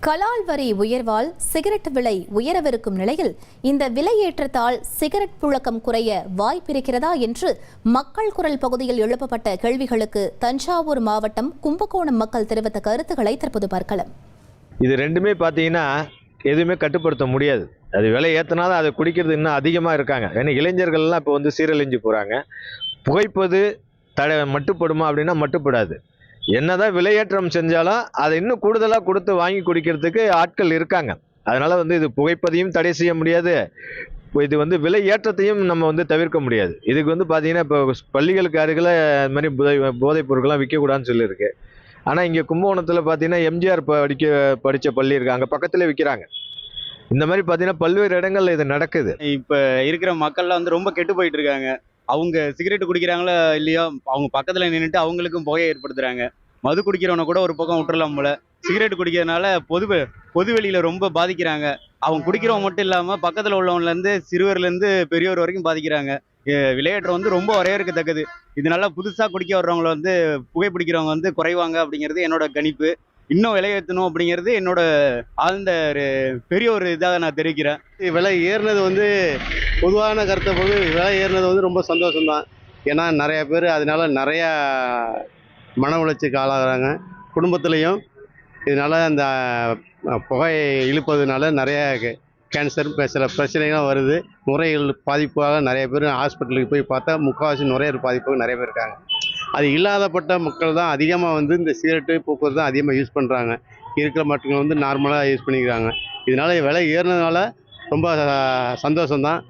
கலால் வரி உயர்வால் சிகரெட் விலை உயரவிருக்கும் நிலையில் இந்த விலையேற்றத்தால் சிகரெட் புழக்கம் குறைய வாய்ப்பிருக்கிறதா என்று மக்கள் குரல் பகுதியில் எழுப்பப்பட்ட கேள்விகளுக்கு தஞ்சாவூர் மாவட்டம் கும்பகோணம் மக்கள் தெரிவித்த கருத்துக்களை தற்போது பார்க்கலாம். இது ரெண்டுமே பார்த்தீங்கன்னா எதுவுமே கட்டுப்படுத்த முடியாது. அது விலை ஏற்றினாலும் அதை குடிக்கிறது இன்னும் அதிகமாக இருக்காங்க. ஏன்னா இளைஞர்கள்லாம் இப்போ சீரழிஞ்சு போகிறாங்க. புகைப்பது மட்டுப்படுமா அப்படின்னா மட்டுப்படாது. என்னதான் விலையேற்றம் செஞ்சாலும் அதை இன்னும் கூடுதலாக கொடுத்து வாங்கி குடிக்கிறதுக்கு ஆட்கள் இருக்காங்க. அதனால இது புகைப்பதையும் தடை செய்ய முடியாது. இது விலை ஏற்றத்தையும் நம்ம தவிர்க்க முடியாது. இதுக்கு பார்த்தீங்கன்னா இப்போ பள்ளிகளுக்கு அருகில் இந்த மாதிரி போதைப் பொருட்கள்லாம் விற்கக்கூடாதுன்னு சொல்லியிருக்கு. ஆனால் இங்கே கும்பகோணத்தில் பார்த்தீங்கன்னா எம்ஜிஆர் படித்த பள்ளி இருக்கு, அங்கே பக்கத்தில் விற்கிறாங்க. இந்த மாதிரி பார்த்தீங்கன்னா பல்வேறு இடங்கள்ல இது நடக்குது. இப்போ இருக்கிற மக்கள்லாம் ரொம்ப கெட்டு போயிட்டு இருக்காங்க. அவங்க சிகரெட் குடிக்கிறாங்களோ இல்லையோ, அவங்க பக்கத்தில் நின்றுட்டு அவங்களுக்கும் புகையை ஏற்படுத்துறாங்க. மது குடிக்கிறவனை கூட ஒரு பக்கம் விட்டுறலாம் போல. சிகரெட் குடிக்கிறதுனால பொது வெளியில ரொம்ப பாதிக்கிறாங்க. அவங்க குடிக்கிறவங்க மட்டும் இல்லாமல் பக்கத்தில் உள்ளவங்கலேருந்து சிறுவர்லேருந்து பெரியவர் வரைக்கும் பாதிக்கிறாங்க. விலையேற்றம் ரொம்ப வரையறுக்கத்தக்கது. இதனால புதுசாக குடிக்க வர்றவங்களை புகைப்பிடிக்கிறவங்க குறைவாங்க அப்படிங்கிறது என்னோட கணிப்பு. இன்னும் விலையேற்றணும் அப்படிங்கிறது என்னோட ஆழ்ந்த பெரிய ஒரு இதாக நான் தெரிவிக்கிறேன். விலை ஏறினது பொதுவான கருத்தை போது விலை ஏறினது ரொம்ப சந்தோஷம்தான். ஏன்னா நிறைய பேர் அதனால நிறையா மன உளைச்சலுக்கு ஆளாகிறாங்க. குடும்பத்துலேயும் இதனால் அந்த புகை இழுப்பதுனால நிறைய கேன்சர் சில பிரச்சனைகளும் வருது. நுரையீரல் பாதிப்பாக நிறைய பேர் ஹாஸ்பிட்டலுக்கு போய் பார்த்தா முக்கால்வாசி நுரையீரல் பாதிப்பாக நிறைய பேர் இருக்காங்க. அது இல்லாதப்பட்ட மக்கள் தான் அதிகமாக இந்த சிகரெட்டு போக்குவரத்து தான் அதிகமாக யூஸ் பண்ணுறாங்க. இருக்கிற மக்கள் நார்மலாக யூஸ் பண்ணிக்கிறாங்க. இதனால் விலை ஏறினதுனால ரொம்ப சந்தோஷம்தான்.